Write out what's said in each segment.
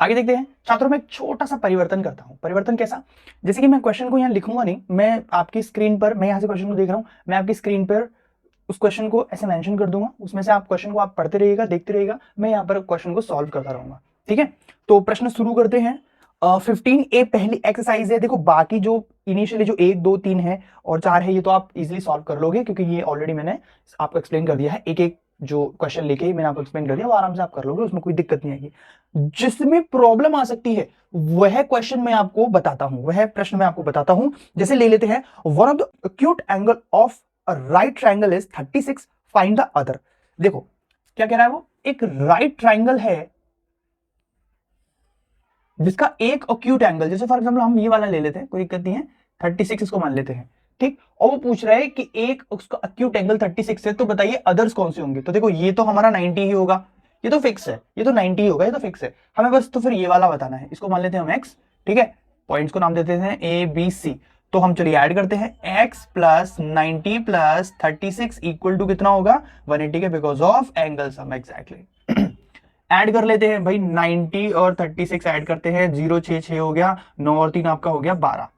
आगे देखते हैं छात्रों में एक छोटा सा परिवर्तन करता हूं। परिवर्तन कैसा? जैसे कि मैं क्वेश्चन को यहाँ लिखूंगा नहीं, मैं आपकी स्क्रीन पर, मैं यहाँ से क्वेश्चन को देख रहा हूं, मैं आपकी स्क्रीन पर उस क्वेश्चन को ऐसे मेंशन कर दूंगा, उसमें से आप क्वेश्चन को आप पढ़ते रहिएगा, देखते रहिएगा, मैं यहाँ पर क्वेश्चन को सॉल्व करता रहूंगा। ठीक है, तो प्रश्न शुरू करते हैं। 15A पहली एक्सरसाइज है। देखो बाकी जो इनिशियली जो 1 2 3 है और 4 है, ये तो आप इजीली सॉल्व कर लोगे, क्योंकि ये ऑलरेडी मैंने आपको एक्सप्लेन कर दिया है। एक एक जो क्वेश्चन लेके मैंने आपको एक्सप्लेन कर दिया, वो आराम से आप कर लोगे, उसमें कोई दिक्कत नहीं आएगी। जिसमें प्रॉब्लम आ सकती है वह क्वेश्चन मैं आपको बताता हूं, वह प्रश्न मैं आपको बताता हूं। जैसे ले लेते हैं, one of the acute angle of a right triangle is 36, find the other. देखो क्या कह रहा है वो, एक राइट ट्रायंगल है जिसका एक एक्यूट एंगल, जैसे फॉर एग्जांपल हम ये वाला ले लेते हैं, कोई दिक्कत नहीं है, 36 इसको मान लेते हैं। ठीक, और वो पूछ रहा है कि एक उसका एक्यूट एंगल 36 है, तो बताइए अदर्स कौन से होंगे। तो देखो ये तो हमारा 90 ही होगा, ये तो फिक्स है, ये तो 90 ही होगा, ये तो फिक्स है। हमें बस तो फिर ये वाला बताना है, इसको मान लेते हैं हम x। ठीक है, पॉइंट्स को नाम देते हैं a b c। तो हम चलिए ऐड करते हैं, x plus 90 plus 36 equal to कितना होगा, 180 के, because of angle sum. Exactly add कर लेते हैं भाई, 90 और 36 ऐड करते हैं, 0 6 6 हो गया, 9 और 3 आपका हो गया 12।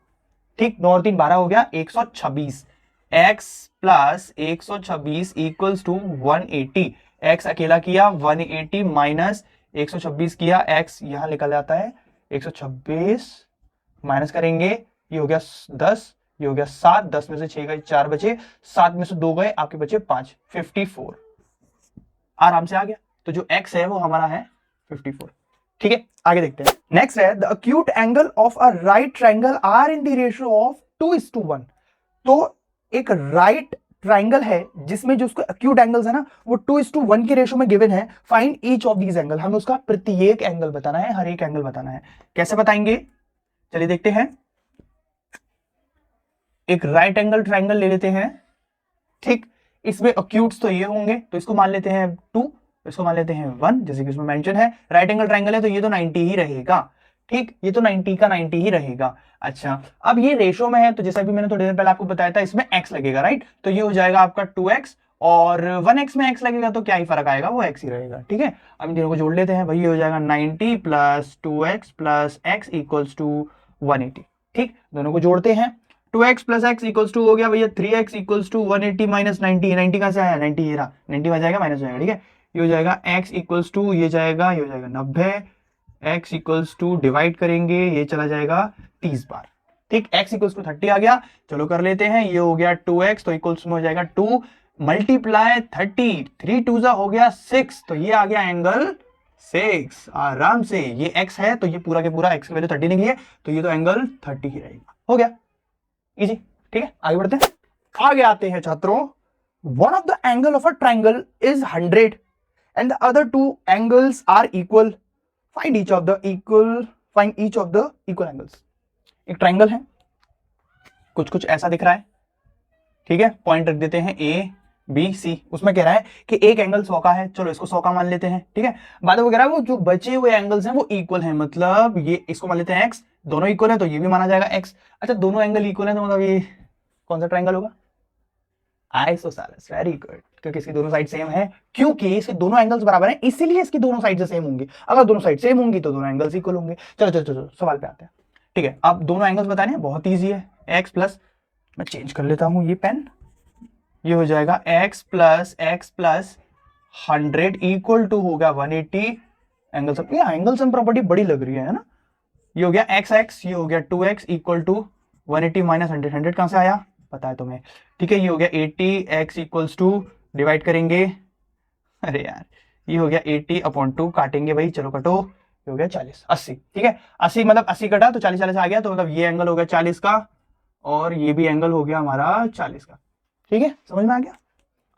ठीक, 9 और 3 12 हो गया, 126। x plus 126 equals to 180। x अकेला किया 180 माइनस 126 किया, x यहां निकल जाता है 126 माइनस करेंगे, ये हो गया 10, ये हो गया 7, 10 में से 6 गए 4 बचे, 7 में से 2 गए आपके बचे 5, 54 आराम से आ गया। तो जो x है वो हमारा है 54। ठीक है, आगे देखते हैं। नेक्स्ट है, the acute angle of a right triangle are in the ratio of 2:1। तो एक राइट ट्रायंगल है जिसमें जो उसका एक्यूट एंगल्स है ना, वो 2:1 के रेशियो में गिवन है। Find each of these angle, हमें उसका प्रत्येक एंगल बताना है, हर एक एंगल बताना है। कैसे बताएंगे, चलिए देखते हैं। एक राइट एंगल ट्रायंगल ले लेते हैं। ठीक, इसमें एक्यूट्स तो ये होंगे, तो इसको मान लेते हैं 2, इसको मान लेते हैं 1, जैसे कि इसमें मेंशन है। राइट एंगल ट्रायंगल है तो ये तो 90 ही रहेगा। ठीक, ये तो 90 का 90 ही रहेगा। अच्छा, अब ये रेशो में है, तो जैसा भी मैंने थोड़ी देर पहले आपको बताया था, इसमें x लगेगा, राइट। तो ये हो जाएगा आपका 2x, और 1x में x लगेगा तो क्या ही फर्क आएगा, वो x ही रहेगा। ठीक है, अब इन तीनों को जोड़ लेते हैं भाई, ये हो जाएगा 90 plus 2x plus x equals to 180। ठीक, दोनों को जोड़ते हैं, 2x plus x equals to हो गया भैया 3x इक्वल्स टू 180 माइनस 90। 90 कहां से आया, 90 ये रहा, 90 में जाएगा माइनस हो जाएगा। ठीक है, ये हो जाएगा x इक्वल्स टू, ये जाएगा, ये हो जाएगा 90, x इक्वल्स टू डिवाइड करेंगे, ये चला जाएगा 30 बार। ठीक, x इक्वल्स टू 30 आ गया। चलो कर लेते हैं, ये हो गया 2x, तो इक्वल्स में हो जाएगा 2 मल्टीप्लाई 30, 3 2 हो गया 6, तो ये आ गया एंगल 6। आराम से, ये x है तो ये पूरा के पूरा x की वैल्यू 30 निकली है, तो ये तो एंगल 30 ही रहेगा। हो गया इजी। ठीक है, आगे बढ़ते हैं। आगे आते हैं छात्रों, one of the angle of a triangle is 100 and the other two angles are equal, find each of the equal, find each of the equal angles. एक ट्रायंगल है, कुछ कुछ ऐसा दिख रहा है। ठीक है, पॉइंट रख देते हैं ए बी सी, उसमें कह रहा है कि एक एंगल 100 का है, चलो इसको 100 का मान लेते हैं। ठीक है, बाद में वो कह रहा है वो जो बचे हुए एंगल्स हैं वो इक्वल हैं, मतलब ये इसको मान लेते हैं एक्स, दोनों इक्वल है तो ये भी माना जाएगा एक्स। अच्छा, दोनों एंगल इक्वल है तो मतलब ये कौन सा ट्रायंगल होगा, आइसोसेलेस। वेरी गुड, क्योंकि इसकी दोनों साइड सेम है, क्योंकि इसके दोनों एंगल्स बराबर हैं, इसीलिए इसकी दोनों साइड सेम होंगी। अगर दोनों साइड सेम होंगी तो दोनों एंगल्स इक्वल होंगे। चलो चलो चलो सवाल पे आते हैं। ठीक है, अब दोनों एंगल्स बताने हैं, बहुत ईजी है। एक्स प्लस, मैं चेंज कर लेता हूं ये पेन, ये हो जाएगा x प्लस 100 इक्वल टू होगा 180। एंगल सम, ये एंगल सम प्रॉपर्टी बड़ी लग रही है ना। ये हो गया x, ये हो गया 2x इक्वल टू 180 माइनस 100, 100 कहां से आया पता है तुम्हें। ठीक है, ये हो गया 80, x इक्वल्स टू डिवाइड करेंगे, अरे यार ये हो गया 80 अपॉन 2, काटेंगे भाई, चलो कटो, ये हो गया 40, 80। ठीक है, 80 मतलब 80 कटा तो 40 40 आ गया, तो मतलब ये एंगल हो गया 40 का, और ये भी एंगल हो गया हमारा 40 का। ठीक है, समझ में आ गया।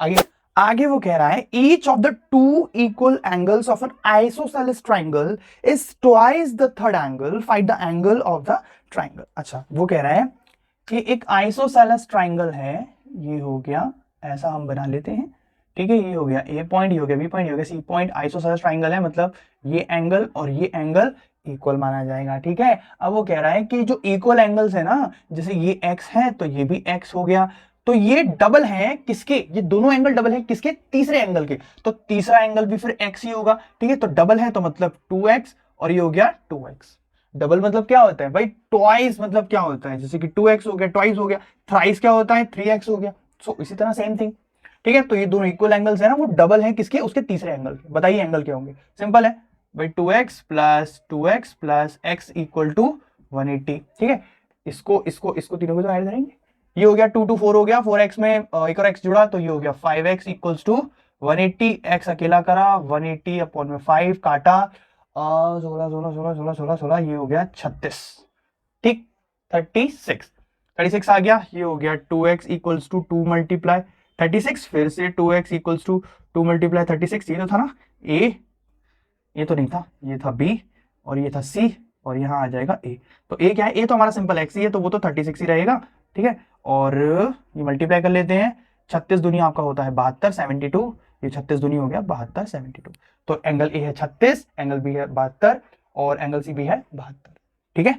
आगे आगे वो कह रहा है, each of the two equal angles of N isosceles triangle is twice the third angle, find the angle of the triangle. अच्छा, वो कह रहा है कि एक आइसोसेलेस ट्रायंगल है, ये हो गया, ऐसा हम बना लेते हैं। ठीक है, ये हो गया ए पॉइंट, ये हो गया बी पॉइंट, ये हो गया सी पॉइंट, आइसोसेलेस ट्रायंगल है, मतलब ये एंगल और ये एंगल इक्वल माना जाएगा। ठीक है, अब वो कह रहा है कि जो इक्वल एंगल्स है ना, जैसे ये x है तो ये भी x हो गया, तो ये डबल है किसके, ये दोनों एंगल डबल है किसके, तीसरे एंगल के, तो तीसरा एंगल भी फिर x ही होगा। ठीक है, तो डबल है तो मतलब 2x और ये हो गया 2x। डबल मतलब क्या होता है भाई, ट्वाइस मतलब क्या होता है, जैसे कि 2x हो गया, ट्वाइस हो गया, थ्राइस क्या होता है, 3x हो गया। सो इसी तरह सेम थिंग, ठीक है। तो ये दोनों इक्वल एंगल्स है ना, वो डबल है किसके, उसके तीसरे एंगल के। बताइए एंगल क्या होंगे, सिंपल है भाई, 2x plus x equal to 180, ठीक है। इसको तीनों को तो ऐड करेंगे, ये हो गया 2 to 4 हो गया, 4x में एक और x जुड़ा तो ये हो गया 5x इक्वल्स टू 180, x अकेला करा 180 अपॉन में 5 काटा 16 16 16 16 16 16, ये हो गया 36, ठीक। 36 आ गया, ये हो गया 2x इक्वल्स टू 2 मल्टीप्लाई 36, फिर से 2x इक्वल्स टू 2 मल्टीप्लाई 36, ये तो था ना a, ये तो नहीं था, ये था b और ये था c और यहाँ आ जाएगा a। तो a क्या है, a तो हमारा सिंपल x ही है, तो वो तो 36 ही रहेगा, ठीक है। और ये मल्टीप्लाई कर लेते हैं, 36 दुनी आपका होता है 72, 72, ये 36 दुनी हो गया 72, 72। तो एंगल ए है 36, एंगल बी है 72 और एंगल सी भी है 72, ठीक है।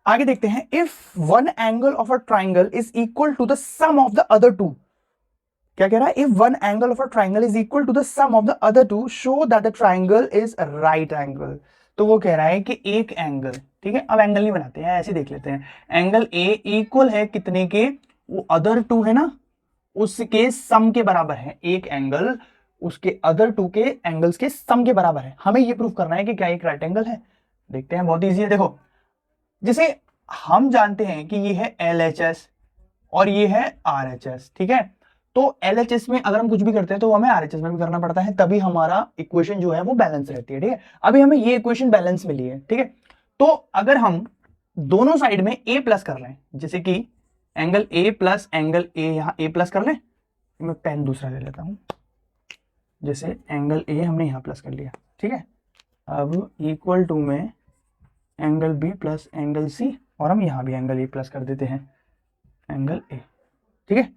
आगे देखते हैं if one angle of a triangle is equal to the sum of the other two. क्या कह रहा है, if one angle of a triangle is equal to the sum of the other two show that the triangle is right angle. तो वो कह रहा है कि एक एंगल, ठीक है, अब एंगल नहीं बनाते हैं, ऐसे देख लेते हैं। एंगल ए इक्वल है कितने के, वो अदर टू है ना, उसके सम के बराबर है। एक एंगल उसके अदर टू के एंगल्स के सम के बराबर है। हमें ये प्रूव करना है कि क्या एक राइट एंगल है। देखते हैं, बहुत ईजी है। देखो, जैसे हम जानते हैं कि ये है LHS और ये है RHS, ठीक है। तो LHS में अगर हम कुछ भी करते हैं तो हमें RHS में भी करना पड़ता है, तभी हमारा इक्वेशन जो है वो बैलेंस रहती है, ठीक है। अभी हमें ये इक्वेशन बैलेंस मिली है, ठीक है। तो अगर हम दोनों साइड में a प्लस कर रहे हैं, जैसे कि angle A plus angle A, यहां A प्लस कर लें, मैं पेन दूसरा ले लेता हूं, जैसे एंगल A हमने यहां प्लस कर लिया, ठीक है। अब इक्वल टू में angle B plus angle C, और हम यहां भी एंगल A प्लस कर देते हैं, एंगल A, ठीक है।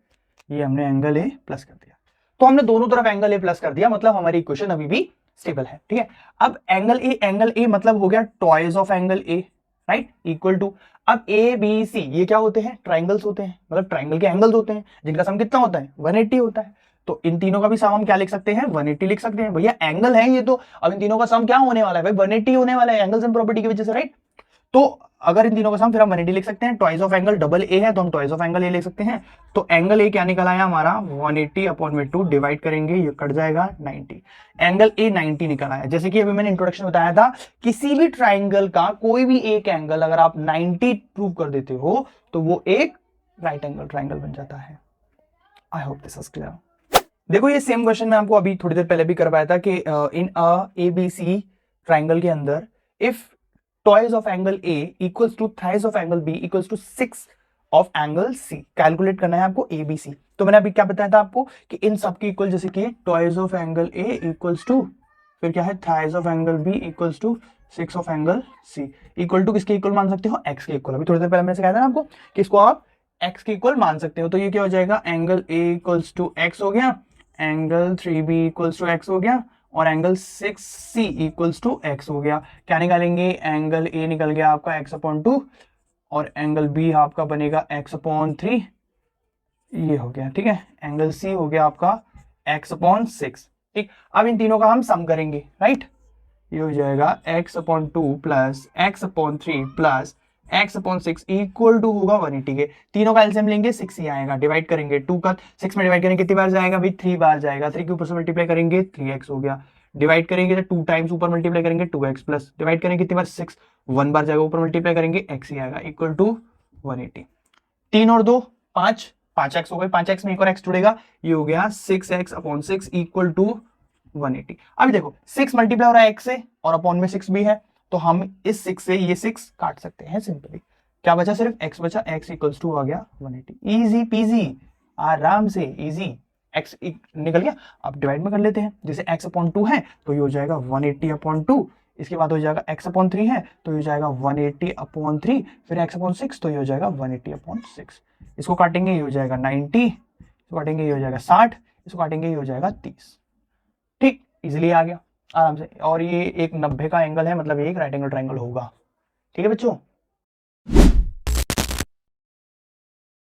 ये हमने एंगल A प्लस कर दिया, तो हमने दोनों तरफ एंगल A प्लस कर दिया, मतलब हमारी इक्वेशन अभी भी स्टेबल है, ठीक है। अब एंगल A मतलब हो गया twice of angle A, right, equal to, अब ABC ये क्या होते हैं, ट्राइंगल्स होते हैं, मतलब ट्राइंगल के एंगल्स होते हैं जिनका सम कितना होता है, 180 होता है। तो इन तीनों का भी सम हम क्या लिख सकते हैं, 180 लिख सकते हैं। भैया एंगल है ये तो, अब इन तीनों का सम क्या होने वाला है भाई, 180 होने वाला है, एंगल्स एंड प्रॉपर्टी की वजह से, राइट। तो अगर इन तीनों का सम, फिर हम 180 लिख सकते हैं। Twice of angle double A है तो हम ट्वाइस ऑफ एंगल ए लिख सकते हैं। तो एंगल ए क्या निकल आया हमारा, 180 अपॉन में 2 डिवाइड करेंगे, ये कट जाएगा 90, एंगल ए 90 निकल आया। जैसे कि अभी मैंने इंट्रोडक्शन में बताया था, किसी भी ट्राइंगल का कोई भी एक एंगल अगर आप 90 प्रूव कर देते हो तो वो एक राइट एंगल ट्राइंगल बन जाता है। I hope this is clear. देखो, ये सेम क्वेश्चन मैं आपको अभी थोड़ी देर पहले भी करवाया था कि इन ABC ट्राइंगल के अंदर if twice of angle A equals to thrice of angle B equals to 6 of angle C, calculate करना है आपको ABC। तो मैंने अभी क्या बताया था आपको कि इन सब के इक्वल, जैसे कि twice of angle A equals to, फिर क्या है, thrice of angle B equals to 6 of angle C, equal to किसके इक्वल मान सकते हो, X के इक्वल। अभी थोड़ी देर पहले मैंने कहा था ना आपको कि इसको आप X के इक्वल मान सकते हो। तो ये क्या हो जाएगा, angle A equals to X हो गया, angle 3B equals to X हो गया, और angle 6C equals to X हो गया। क्या निकालेंगे, एंगल A निकल गया आपका X अपॉन 2 और एंगल B आपका बनेगा X अपॉन 3, ये हो गया, ठीक है। एंगल C हो गया आपका X अपॉन 6, ठीक। अब इन तीनों का हम सम करेंगे, राइट। ये हो जाएगा X upon 2 plus X upon 3 plus X upon 6 equal to होगा 180 के। तीनों का एलसीएम लेंगे, 6 ही आएगा। डिवाइड करेंगे 2 का 6 में डिवाइड करेंगे, कितनी बार जाएगा भाई, 3 बार जाएगा। 3 के ऊपर से मल्टीप्लाई करेंगे 3x हो गया। डिवाइड करेंगे तो 2 टाइम्स ऊपर मल्टीप्लाई करेंगे 2x प्लस डिवाइड करेंगे कितनी बार, 6, 1 बार जाएगा, ऊपर मल्टीप्लाई करेंगे x ही आएगा, इक्वल टू 180। 3 और 2 5, 5x हो गए, 5x में एक और x जुड़ेगा, ये हो गया 6x अपॉन 6 इक्वल टू 180। अभी देखो 6 मल्टीप्लाई हो रहा है x से और अपॉन में 6 भी है, तो हम इस 6 से ये 6 काट सकते हैं सिंपली। क्या बचा, सिर्फ x बचा, x इक्वल्स टू आ गया 180। इजी पीजी, आराम से इजी, x निकल गया। अब डिवाइड में कर लेते हैं, जैसे x अपॉन 2 है तो ये हो जाएगा 180 अपॉन 2, इसके बाद हो जाएगा x अपॉन 3 है तो ये हो जाएगा 180 अपॉन 3, फिर x अपॉन 6 तो ये हो जाएगा 180 अपॉन 6। इसको काटेंगे ये हो जाएगा 90, इसको काटेंगे ये हो जाएगा 60, इसको काटेंगे ये हो जाएगा 30, ठीक। इजिली आ गया आराम से। और ये एक 90 का एंगल है, मतलब ये एक राइट एंगल ट्राइंगल होगा, ठीक है बच्चों।